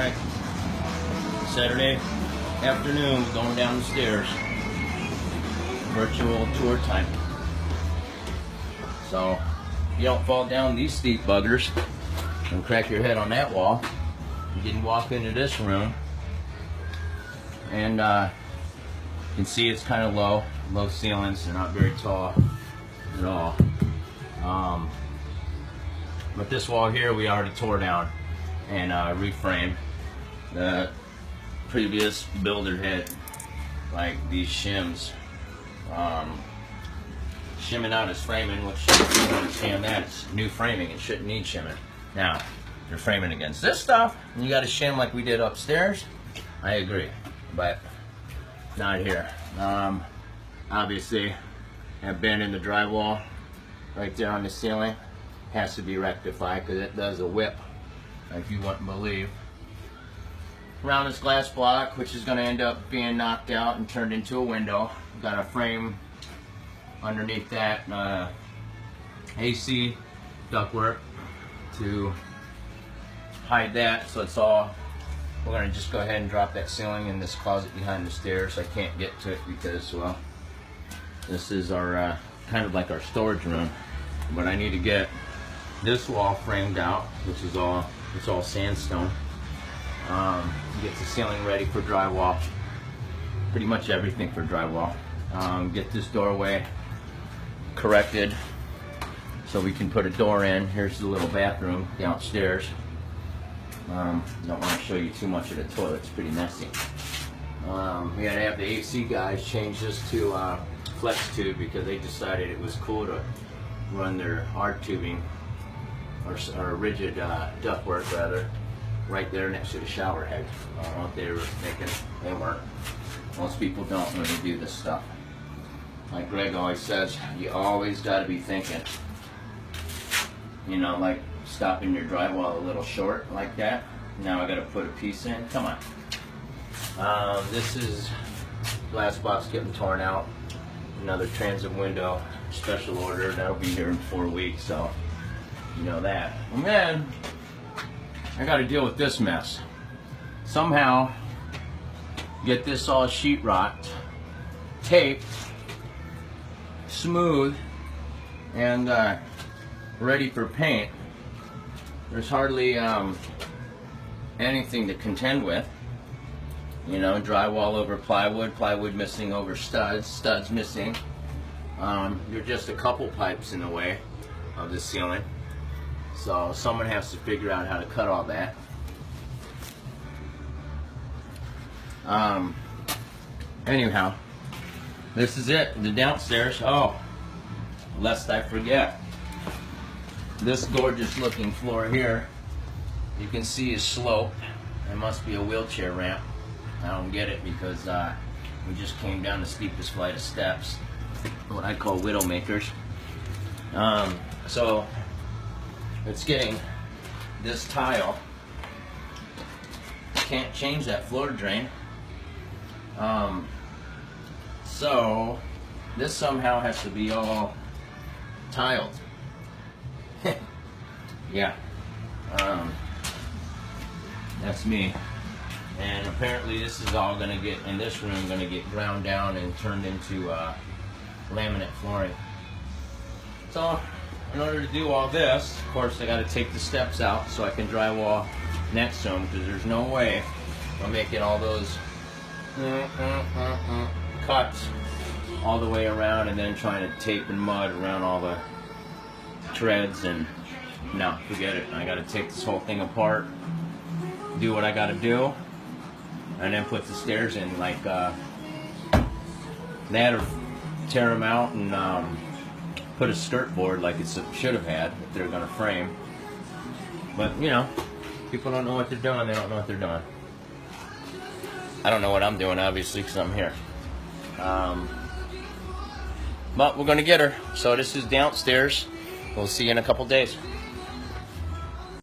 Alright, Saturday afternoon, going down the stairs. Virtual tour time. So, you don't fall down these steep buggers and crack your head on that wall. You can walk into this room and you can see it's kind of low ceilings. They're not very tall at all. But this wall here we already tore down and reframed. The previous builder had like these shims shimming out his framing, which you don't understand that it's new framing, it shouldn't need shimming. Now, if you're framing against this stuff and you got a shim like we did upstairs, I agree, but not here. Obviously, that bend in the drywall right there on the ceiling has to be rectified because it does a whip like you wouldn't believe. Around this glass block, which is going to end up being knocked out and turned into a window. Got a frame underneath that, AC ductwork to hide that, so it's all, we're going to just go ahead and drop that ceiling in this closet behind the stairs. I can't get to it because, well, this is our kind of like our storage room, but I need to get this wall framed out, which is all, it's all sandstone. Get the ceiling ready for drywall, pretty much everything for drywall. Get this doorway corrected so we can put a door in. Here's the little bathroom downstairs. Don't want to show you too much of the toilet, it's pretty messy. We had to have the AC guys change this to flex tube because they decided it was cool to run their arc tubing or rigid ductwork rather right there next to the shower head. I don't know what they were thinking. They weren't. Most people don't when they do this stuff. Like Greg always says, you always got to be thinking. You know, like stopping your drywall a little short like that. Now I got to put a piece in. Come on. This is glass box getting torn out. Another transit window, special order. That'll be here in 4 weeks, so you know that. And then I got to deal with this mess. Somehow get this all sheetrocked, taped, smooth, and ready for paint. There's hardly anything to contend with. You know, drywall over plywood, plywood missing over studs, studs missing. There's just a couple pipes in the way of the ceiling. So someone has to figure out how to cut all that. Anyhow, this is it, the downstairs. Oh, lest I forget, this gorgeous looking floor here, you can see is sloped. It must be a wheelchair ramp. I don't get it because we just came down the steepest flight of steps, what I call widowmakers. So it's getting this tile. Can't change that floor drain. So this somehow has to be all tiled. Yeah. That's me. And apparently this is all gonna get, in this room, gonna get ground down and turned into laminate flooring. So in order to do all this, of course, I got to take the steps out so I can drywall next to them, because there's no way I'm making all those cuts all the way around and then trying to tape and mud around all the treads. And no, forget it. I got to take this whole thing apart, do what I got to do, and then put the stairs in like that, or tear them out and put a skirt board like it should have had if they're going to frame. But you know, people don't know what they're doing. They don't know what they're doing. I don't know what I'm doing, obviously, because I'm here. But we're going to get her. So this is downstairs. We'll see you in a couple days.